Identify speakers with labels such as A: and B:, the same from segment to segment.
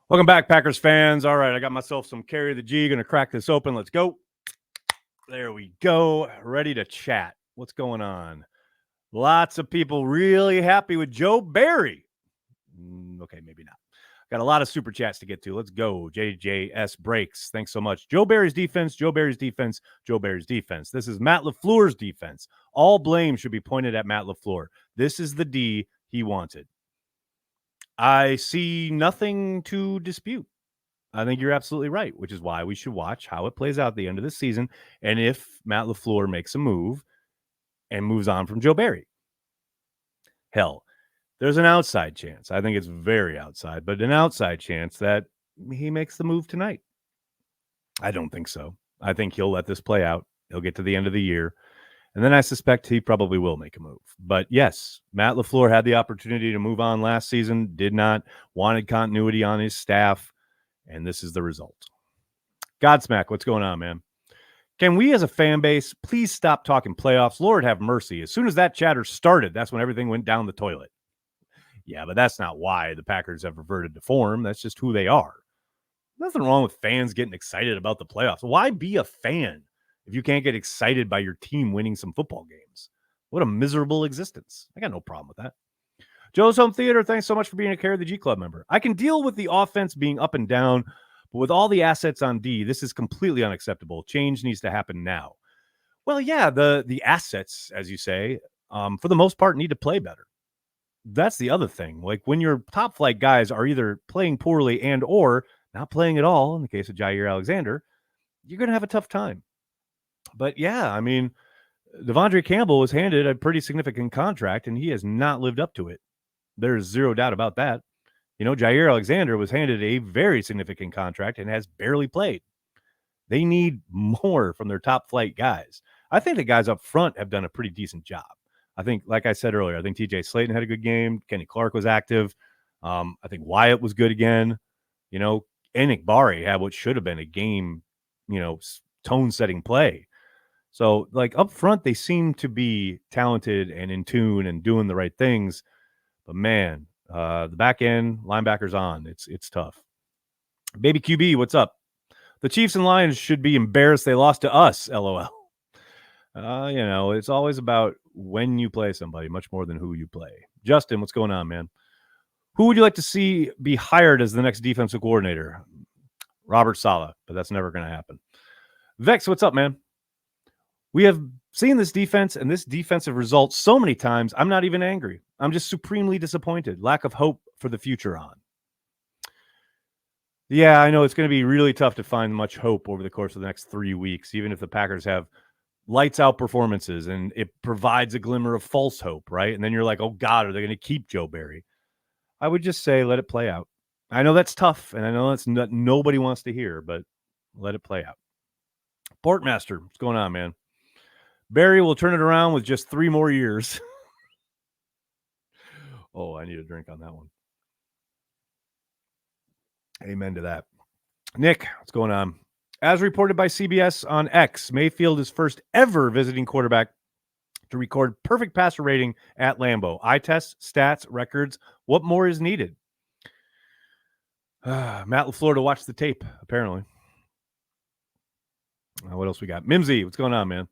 A: Welcome back, Packers fans. All right, I got myself some Carry the G. Going to crack this open. Let's go. There we go. Ready to chat. What's going on? Lots of people really happy with Joe Barry. Okay, maybe not. Got a lot of super chats to get to. Let's go. JJS Breaks. Thanks so much. Joe Barry's defense, Joe Barry's defense, Joe Barry's defense. This is Matt LaFleur's defense. All blame should be pointed at Matt LaFleur. This is the D he wanted. I see nothing to dispute. I think you're absolutely right, which is why we should watch how it plays out at the end of the season and if Matt LaFleur makes a move and moves on from Joe Barry. Hell, there's an outside chance. I think it's very outside, but an outside chance that he makes the move tonight. I don't think so. I think he'll let this play out. He'll get to the end of the year. And then I suspect he probably will make a move. But yes, Matt LaFleur had the opportunity to move on last season, did not, wanted continuity on his staff, and this is the result. Godsmack, what's going on, man? Can we as a fan base please stop talking playoffs? Lord have mercy. As soon as that chatter started, that's when everything went down the toilet. Yeah, but that's not why the Packers have reverted to form. That's just who they are. Nothing wrong with fans getting excited about the playoffs. Why be a fan if you can't get excited by your team winning some football games? What a miserable existence. I got no problem with that. Joe's Home Theater, thanks so much for being a Carry the G Club member. I can deal with the offense being up and down, but with all the assets on D, this is completely unacceptable. Change needs to happen now. Well, yeah, the assets, as you say, for the most part, need to play better. That's the other thing. Like when your top flight guys are either playing poorly and or not playing at all, in the case of Jair Alexander, you're going to have a tough time. But yeah, I mean, Devondre Campbell was handed a pretty significant contract, and he has not lived up to it. There's zero doubt about that. You know, Jair Alexander was handed a very significant contract and has barely played. They need more from their top flight guys. I think the guys up front have done a pretty decent job. I think, like I said earlier, I think TJ Slayton had a good game. Kenny Clark was active. I think Wyatt was good again. You know, Enik Bari had what should have been a game, tone-setting play. So, like, up front, they seem to be talented and in tune and doing the right things. But, man, the back end, linebackers on. It's tough. Baby QB, what's up? The Chiefs and Lions should be embarrassed they lost to us, LOL. It's always about when you play somebody, much more than who you play. Justin, what's going on, man? Who would you like to see be hired as the next defensive coordinator? Robert Saleh, but that's never going to happen. Vex, what's up, man? We have seen this defense and this defensive result so many times, I'm not even angry. I'm just supremely disappointed. Lack of hope for the future on. Yeah, I know it's going to be really tough to find much hope over the course of the next 3 weeks, even if the Packers have lights out performances and it provides a glimmer of false hope, right? And then you're like, oh God, are they going to keep Joe Barry? I would just say, let it play out. I know that's tough, and I know that's not, nobody wants to hear, but let it play out. Portmaster, what's going on, man? Barry will turn it around with just 3 more years. Oh, I need a drink on that one. Amen to that. Nick, what's going on? As reported by CBS on X, Mayfield is first ever visiting quarterback to record perfect passer rating at Lambeau. Eye tests, stats, records. What more is needed? Matt LaFleur to watch the tape, apparently. What else we got? Mimsy, what's going on, man?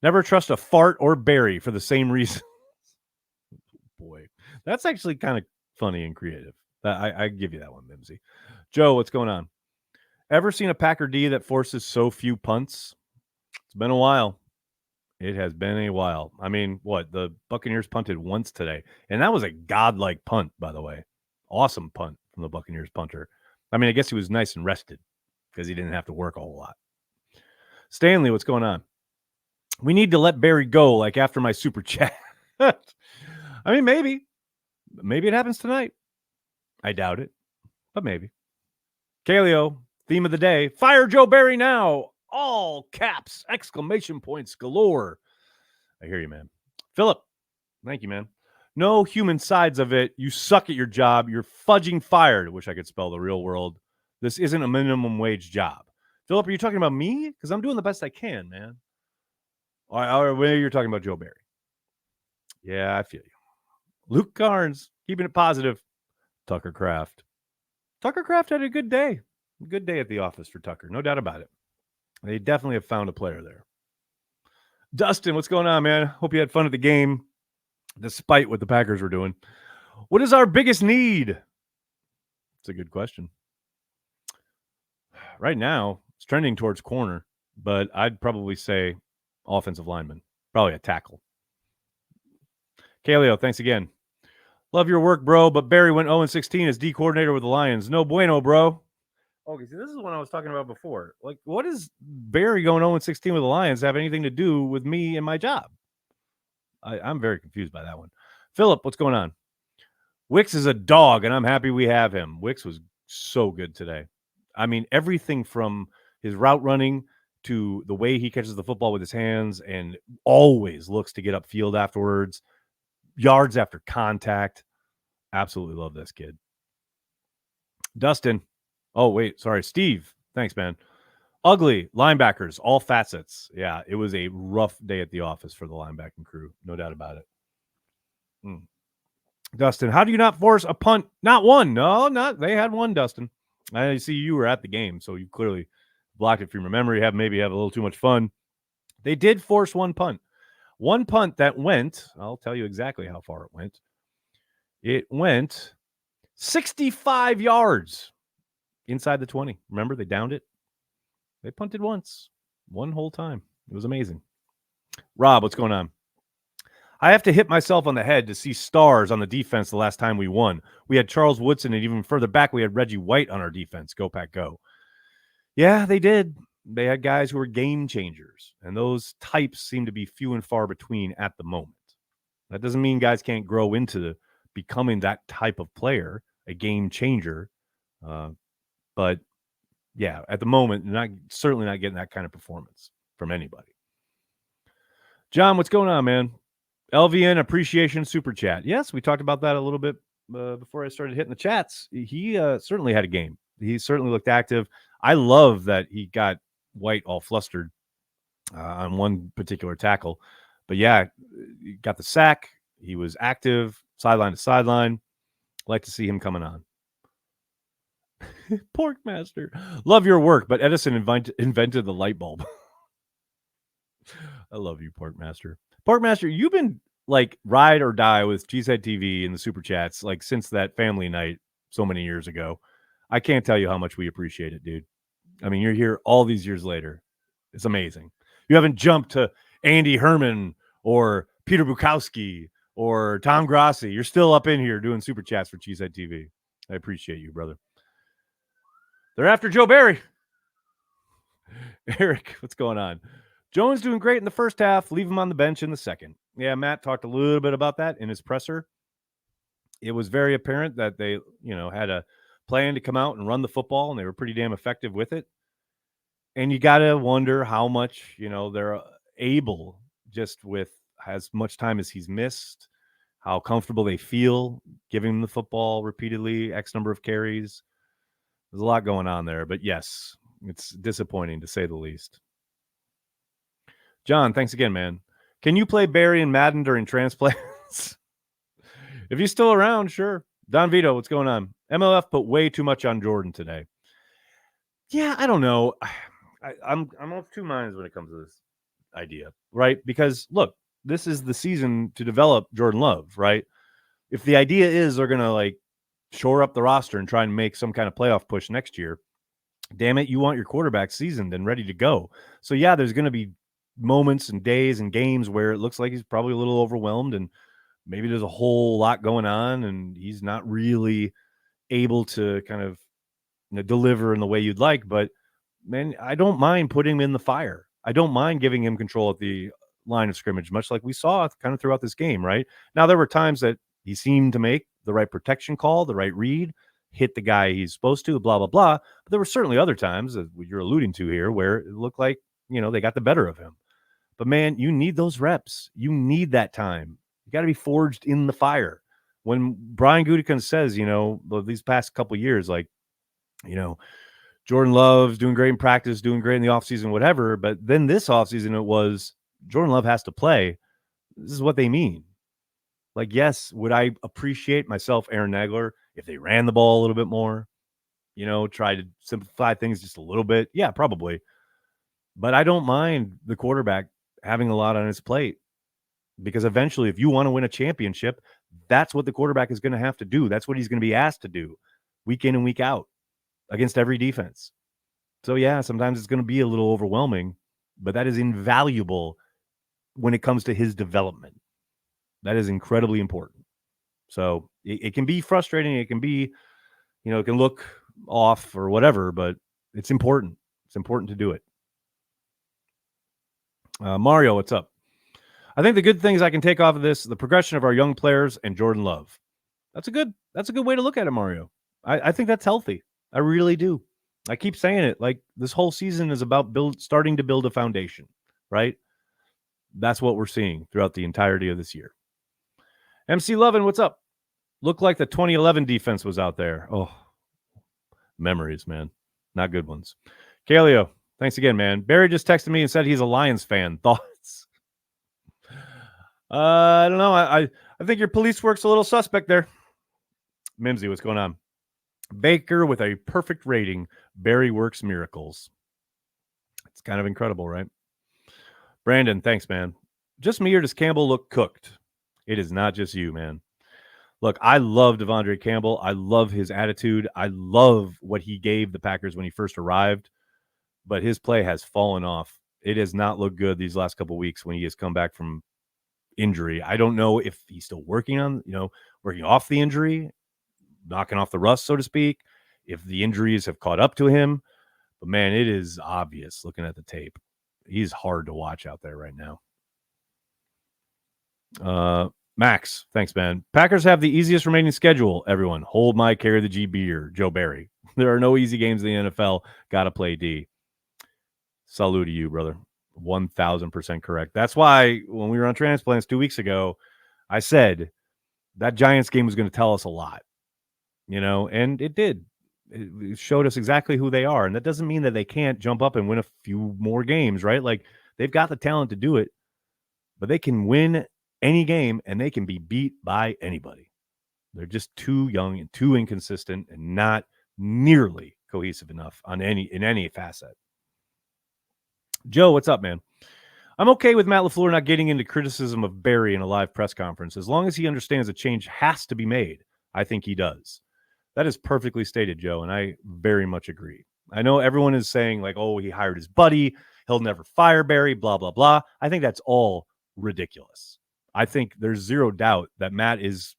A: Never trust a fart or Barry for the same reason. Boy, that's actually kind of funny and creative. I give you that one, Mimsy. Joe, what's going on? Ever seen a Packer D that forces so few punts? It's been a while. It has been a while. I mean, what? The Buccaneers punted once today, and that was a godlike punt, by the way. Awesome punt from the Buccaneers punter. I mean, I guess he was nice and rested because he didn't have to work a whole lot. Stanley, what's going on? We need to let Barry go, like after my super chat. I mean, maybe. Maybe it happens tonight. I doubt it, but maybe. Kaleo, theme of the day, fire Joe Barry now. All caps, exclamation points galore. I hear you, man. Philip, thank you, man. No human sides of it. You suck at your job. You're fudging fired. I wish I could spell the real world. This isn't a minimum wage job. Philip, are you talking about me? Because I'm doing the best I can, man. Or you're talking about Joe Barry. Yeah, I feel you. Luke Carnes, keeping it positive. Tucker Kraft. Tucker Kraft had a good day. Good day at the office for Tucker. No doubt about it. They definitely have found a player there. Dustin, what's going on, man? Hope you had fun at the game, despite what the Packers were doing. What is our biggest need? It's a good question. Right now, it's trending towards corner, but I'd probably say offensive lineman, probably a tackle. Kaleo, thanks again. Love your work, bro, but Barry went 0-16 as D coordinator with the Lions. No bueno, bro. Okay, see, this is what I was talking about before. Like, what does Barry going 0-16 with the Lions have anything to do with me and my job? I'm very confused by that one. Philip, what's going on? Wicks is a dog, and I'm happy we have him. Wicks was so good today. I mean, everything from his route running to the way he catches the football with his hands and always looks to get upfield afterwards, yards after contact. Absolutely love this kid. Dustin. Oh, wait. Sorry. Steve. Thanks, man. Ugly linebackers, all facets. Yeah, it was a rough day at the office for the linebacking crew. No doubt about it. Dustin, how do you not force a punt? Not one. No, not. They had one, Dustin. I see you were at the game, so you clearly blocked it from your memory. Maybe have a little too much fun. They did force one punt. One punt that went, I'll tell you exactly how far it went. It went 65 yards inside the 20. Remember, they downed it. They punted once, one whole time. It was amazing. Rob, what's going on? I have to hit myself on the head to see stars on the defense the last time we won. We had Charles Woodson, and even further back, we had Reggie White on our defense. Go, Pack, go. Yeah, they did. They had guys who were game changers, and those types seem to be few and far between at the moment. That doesn't mean guys can't grow into becoming that type of player, a game changer. But, yeah, at the moment, certainly not getting that kind of performance from anybody. John, what's going on, man? LVN Appreciation Super Chat. Yes, we talked about that a little bit before I started hitting the chats. He certainly had a game. He certainly looked active. I love that he got White all flustered on one particular tackle. But, yeah, he got the sack. He was active, sideline to sideline. Like to see him coming on. Porkmaster. Love your work, but Edison invented the light bulb. I love you, Porkmaster. Porkmaster, you've been like ride or die with Cheesehead TV in the super chats like since that family night so many years ago. I can't tell you how much we appreciate it, dude. I mean, you're here all these years later. It's amazing. You haven't jumped to Andy Herman or Peter Bukowski or Tom Grassi. You're still up in here doing super chats for Cheesehead TV. I appreciate you, brother. They're after Joe Barry. Eric, what's going on? Jones doing great in the first half. Leave him on the bench in the second. Yeah, Matt talked a little bit about that in his presser. It was very apparent that they, had a plan to come out and run the football, and they were pretty damn effective with it. And you got to wonder how much, they're able just with as much time as he's missed, how comfortable they feel giving him the football repeatedly, X number of carries. There's a lot going on there, but yes, it's disappointing to say the least. John, thanks again, man. Can you play Barry and Madden during transplants? If he's still around, sure. Don Vito, what's going on? MLF put way too much on Jordan today. Yeah, I don't know. I'm of two minds when it comes to this idea, right? Because, look, this is the season to develop Jordan Love, right? If the idea is they're going to, shore up the roster and try and make some kind of playoff push next year, damn it, you want your quarterback seasoned and ready to go. So, yeah, there's going to be moments and days and games where it looks like he's probably a little overwhelmed and maybe there's a whole lot going on and he's not really able to kind of deliver in the way you'd like. But, man, I don't mind putting him in the fire. I don't mind giving him control at the line of scrimmage, much like we saw kind of throughout this game, right? Now, there were times that he seemed to make the right protection call, the right read, hit the guy he's supposed to, blah, blah, blah. But there were certainly other times, as you're alluding to here, where it looked like, they got the better of him. But, man, you need those reps. You need that time. You got to be forged in the fire. When Brian Gutekunst says, these past couple of years, Jordan Love's doing great in practice, doing great in the offseason, whatever. But then this offseason, it was Jordan Love has to play. This is what they mean. Yes, would I appreciate myself, Aaron Nagler, if they ran the ball a little bit more? try to simplify things just a little bit. Yeah, probably. But I don't mind the quarterback having a lot on his plate, because eventually, if you want to win a championship, that's what the quarterback is going to have to do. That's what he's going to be asked to do week in and week out against every defense. So, yeah, sometimes it's going to be a little overwhelming, but that is invaluable when it comes to his development. That is incredibly important. So it can be frustrating. It can be, it can look off or whatever, but it's important. It's important to do it. Mario, what's up? I think the good things I can take off of this, the progression of our young players and Jordan Love. That's a good way to look at it, Mario. I think that's healthy. I really do. I keep saying it. Like, this whole season is about starting to build a foundation, right? That's what we're seeing throughout the entirety of this year. MC Lovin, what's up? Looked like the 2011 defense was out there. Oh, memories, man. Not good ones. Kaleo, thanks again, man. Barry just texted me and said he's a Lions fan. Thoughts? I don't know. I think your police work's a little suspect there. Mimsy, what's going on? Baker with a perfect rating. Barry works miracles. It's kind of incredible, right? Brandon, thanks, man. Just me, or does Campbell look cooked? It is not just you, man. Look, I love Devondre Campbell. I love his attitude. I love what he gave the Packers when he first arrived. But his play has fallen off. It has not looked good these last couple of weeks when he has come back from injury. I don't know if he's still working off the injury, knocking off the rust, so to speak, if the injuries have caught up to him. But, man, it is obvious looking at the tape. He's hard to watch out there right now. Max, thanks, man. Packers have the easiest remaining schedule, everyone. Hold my carry the G beer, Joe Barry. There are no easy games in the NFL. Got to play D. Salute to you, brother. 1,000% correct. That's why when we were on Transplants 2 weeks ago, I said that Giants game was going to tell us a lot, and it did. It showed us exactly who they are. And that doesn't mean that they can't jump up and win a few more games, right? Like, they've got the talent to do it, but they can win any game and they can be beat by anybody. They're just too young and too inconsistent and not nearly cohesive enough in any facet. Joe, what's up, man? I'm okay with Matt LaFleur not getting into criticism of Barry in a live press conference, as long as he understands a change has to be made. I think he does. That is perfectly stated, Joe, and I very much agree. I know everyone is saying, like, oh, he hired his buddy, he'll never fire Barry, blah, blah, blah. I think that's all ridiculous. I think there's zero doubt that Matt is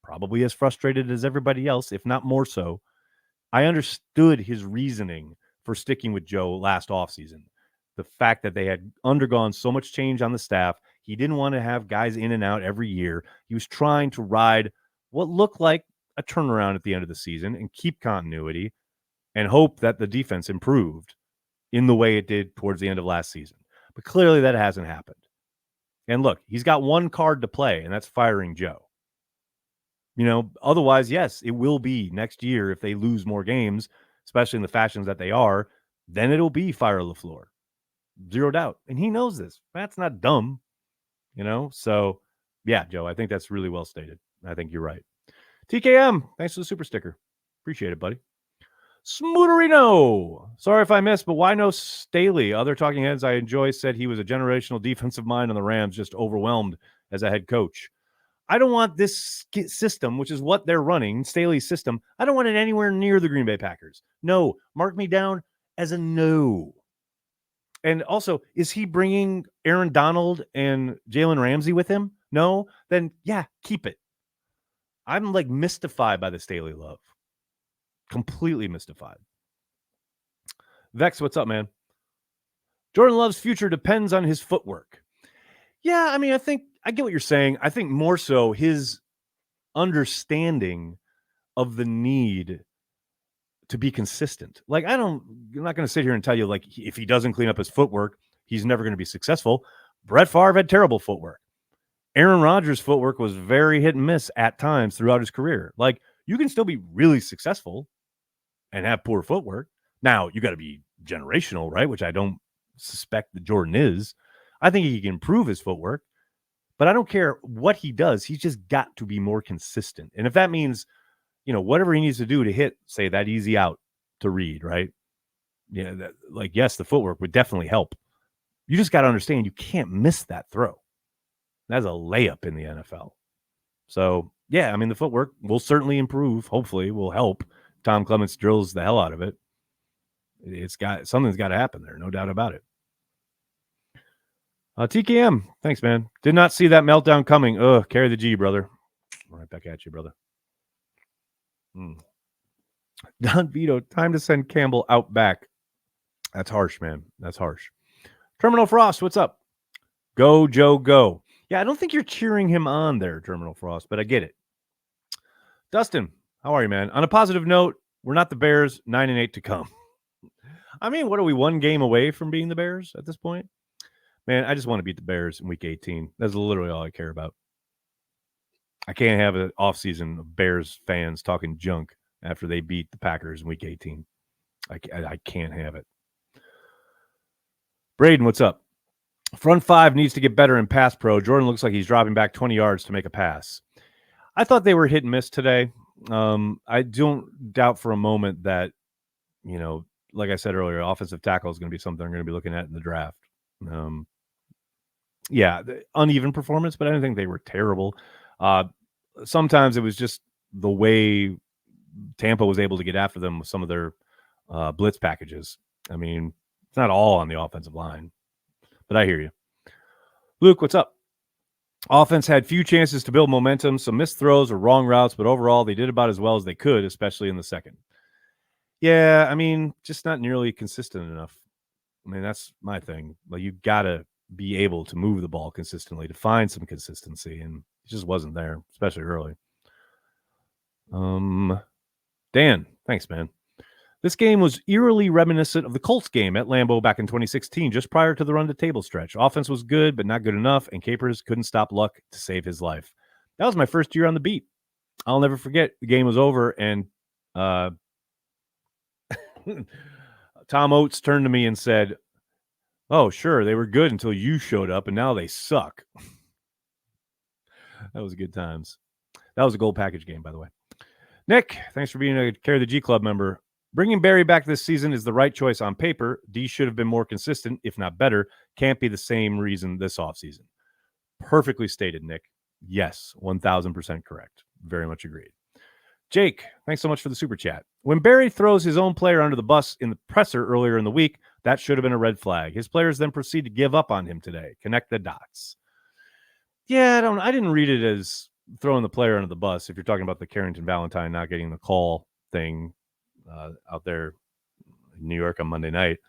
A: probably as frustrated as everybody else, if not more so. I understood his reasoning for sticking with Joe last offseason. The fact that they had undergone so much change on the staff, he didn't want to have guys in and out every year. He was trying to ride what looked like a turnaround at the end of the season and keep continuity and hope that the defense improved in the way it did towards the end of last season. But clearly that hasn't happened. And look, he's got one card to play, and that's firing Joe. Otherwise, yes, it will be next year if they lose more games, especially in the fashions that they are, then it'll be fire LaFleur. Zero doubt. And he knows this. Matt's not dumb, So, yeah, Joe, I think that's really well stated. I think you're right. TKM, thanks for the super sticker. Appreciate it, buddy. Smooterino. Sorry if I missed, but why no Staley? Other talking heads I enjoy said he was a generational defensive mind on the Rams, just overwhelmed as a head coach. I don't want this system, which is what they're running, Staley's system. I don't want it anywhere near the Green Bay Packers. No, mark me down as a no. And also, is he bringing Aaron Donald and Jalen Ramsey with him? No? Then, yeah, keep it. I'm like mystified by the Staley love. Completely mystified. Vex, what's up, man? Jordan Love's future depends on his footwork. Yeah, I mean, I think I get what you're saying. I think more so his understanding of the need to be consistent. Like, I'm not going to sit here and tell you, like, if he doesn't clean up his footwork, he's never going to be successful. Brett Favre had terrible footwork. Aaron Rodgers' footwork was very hit and miss at times throughout his career. Like, you can still be really successful and have poor footwork. Now, you got to be generational, right? Which I don't suspect that Jordan is. I think he can improve his footwork, but I don't care what he does. He's just got to be more consistent. And if that means whatever he needs to do to hit, say, that easy out to Reed, right? Yeah, yes, the footwork would definitely help. You just got to understand you can't miss that throw. That's a layup in the NFL. So, yeah, I mean, the footwork will certainly improve. Hopefully, will help. Tom Clements drills the hell out of it. Something's got to happen there, no doubt about it. TKM, thanks, man. Did not see that meltdown coming. Ugh, carry the G, brother. Right back at you, brother. Don Vito, time to send Campbell out back. That's harsh, man. That's harsh. Terminal Frost, what's up? Go, Joe, go. Yeah, I don't think you're cheering him on there, Terminal Frost, but I get it. Dustin, how are you, man? On a positive note, we're not the Bears, 9-8 to come. I mean, what are we, one game away from being the Bears at this point? Man, I just want to beat the Bears in week 18. That's literally all I care about. I can't have an offseason of Bears fans talking junk after they beat the Packers in week 18. I can't have it. Braden, what's up? Front five needs to get better in pass pro. Jordan looks like he's dropping back 20 yards to make a pass. I thought they were hit and miss today. I don't doubt for a moment that, like I said earlier, offensive tackle is going to be something I'm going to be looking at in the draft. The uneven performance, but I didn't think they were terrible. Sometimes it was just the way Tampa was able to get after them with some of their blitz packages. I mean, it's not all on the offensive line, but I hear you. Luke, what's up? Offense had few chances to build momentum, some missed throws or wrong routes, but overall they did about as well as they could, especially in the second. Yeah, I mean, just not nearly consistent enough. I mean, that's my thing. Like, you got to be able to move the ball consistently to find some consistency, and it just wasn't there, especially early. Dan, thanks, man. This game was eerily reminiscent of the Colts game at Lambeau back in 2016, just prior to the run-to-table stretch. Offense was good, but not good enough, and Capers couldn't stop Luck to save his life. That was my first year on the beat. I'll never forget. The game was over, and Tom Oates turned to me and said, "Oh, sure, they were good until you showed up, and now they suck." That was good times. That was a gold package game, by the way. Nick, thanks for being a Carry the G Club member. Bringing Barry back this season is the right choice on paper. D should have been more consistent, if not better. Can't be the same reason this offseason. Perfectly stated, Nick. Yes, 1,000% correct. Very much agreed. Jake, thanks so much for the super chat. When Barry throws his own player under the bus in the presser earlier in the week, that should have been a red flag. His players then proceed to give up on him today. Connect the dots. Yeah, I didn't read it as throwing the player under the bus. If you're talking about the Carrington Valentine not getting the call thing out there in New York on Monday night,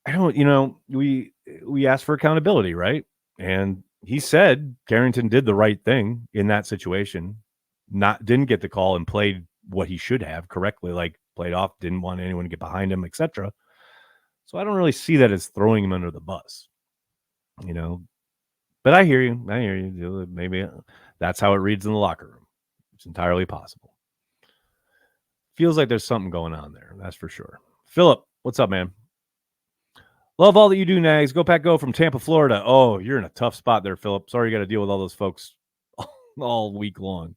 A: I don't, we asked for accountability, right? And he said Carrington did the right thing in that situation. Didn't get the call and played what he should have correctly, like played off, didn't want anyone to get behind him, etc. So I don't really see that as throwing him under the bus, But I hear you. Maybe that's how it reads in the locker room. It's entirely possible. Feels like there's something going on there. That's for sure. Philip, what's up, man? Love all that you do, Nags. Go Pack Go from Tampa, Florida. Oh, you're in a tough spot there, Philip. Sorry you got to deal with all those folks all week long.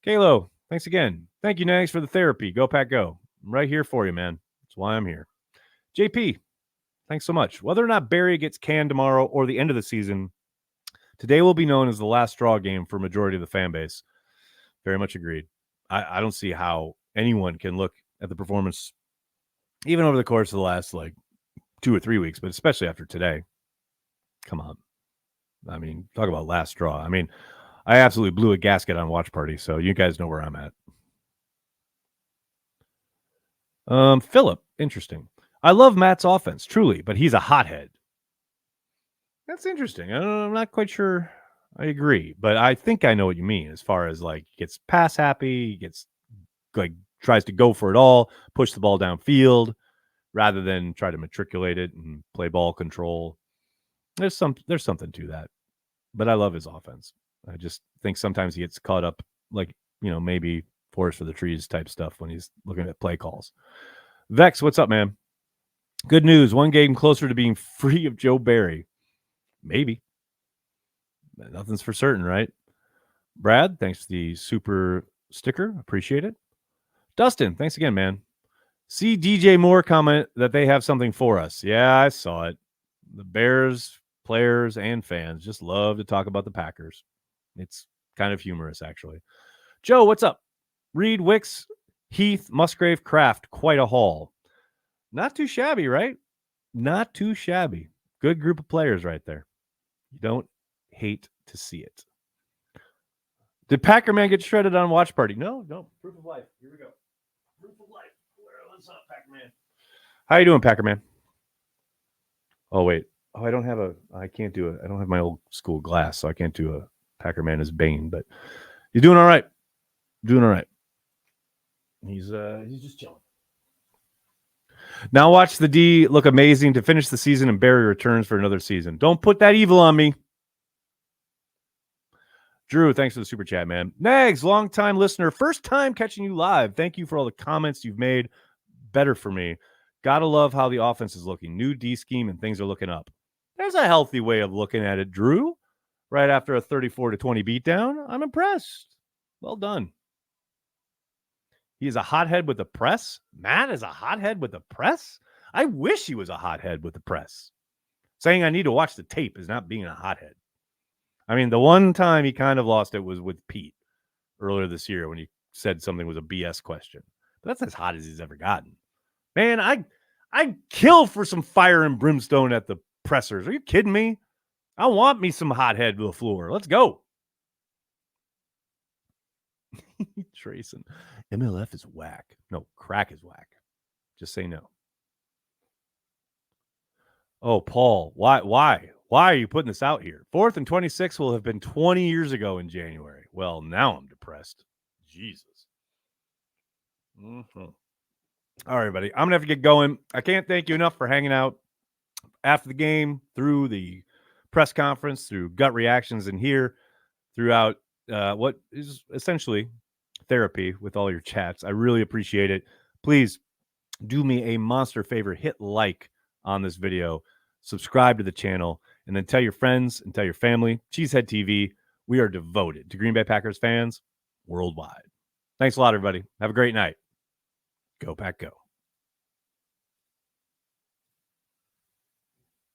A: Kalo, thanks again. Thank you, Nags, for the therapy. Go Pack Go. I'm right here for you, man. That's why I'm here. JP, thanks so much. Whether or not Barry gets canned tomorrow or the end of the season, today will be known as the last straw game for majority of the fan base. Very much agreed. I don't see how anyone can look at the performance, even over the course of the last 2 or 3 weeks, but especially after today. Come on. I mean, talk about last straw. I mean, I absolutely blew a gasket on Watch Party, so you guys know where I'm at. Philip, interesting. I love Matt's offense, truly, but he's a hothead. That's interesting. I'm not quite sure I agree, but I think I know what you mean as far as gets pass happy, gets tries to go for it all, push the ball downfield rather than try to matriculate it and play ball control. There's something to that, but I love his offense. I just think sometimes he gets caught up, maybe forest for the trees type stuff when he's looking at play calls. Vex, what's up, man? Good news. One game closer to being free of Joe Barry. Maybe. Nothing's for certain, right? Brad, thanks for the super sticker. Appreciate it. Dustin, thanks again, man. See DJ Moore comment that they have something for us. Yeah, I saw it. The Bears players and fans just love to talk about the Packers. It's kind of humorous, actually. Joe, what's up? Reed, Wicks, Heath, Musgrave, Kraft, quite a haul. Not too shabby, right? Not too shabby. Good group of players right there. You don't hate to see it. Did Packer Man get shredded on Watch Party? No. Proof of life. Here we go. Proof of life. What's up, Packer Man? How you doing, Packer Man? Oh, wait. Oh, I can't do it. I don't have my old school glass, so I can't do a Packer Man as Bane, but you're doing all right. Doing all right. He's just chilling. Now watch the D look amazing to finish the season, and Barry returns for another season. Don't put that evil on me. Drew, thanks for the super chat, man. Nags, long-time listener, first time catching you live. Thank you for all the comments you've made. Better for me. Gotta love how the offense is looking. New D scheme and things are looking up. There's a healthy way of looking at it, Drew. Right after a 34-20 beatdown, I'm impressed. Well done. He is a hothead with the press. Matt is a hothead with the press. I wish he was a hothead with the press. Saying I need to watch the tape is not being a hothead. I mean, the one time he kind of lost it was with Pete earlier this year when he said something was a BS question. But that's as hot as he's ever gotten. Man, I'd kill for some fire and brimstone at the pressers. Are you kidding me? I want me some hothead LaFleur. Let's go. Trayson. MLF is whack. No, crack is whack. Just say no. Oh, Paul, why? Why are you putting this out here? 4th and 26 will have been 20 years ago in January. Well, now I'm depressed. Jesus. Mm-hmm. All right, everybody. I'm going to have to get going. I can't thank you enough for hanging out after the game, through the press conference, through gut reactions, and here throughout what is essentially therapy with all your chats. I really appreciate it. Please do me a monster favor. Hit like on this video, subscribe to the channel, and then tell your friends and tell your family. Cheesehead TV, we are devoted to Green Bay Packers fans worldwide. Thanks a lot, everybody. Have a great night. Go Pack Go.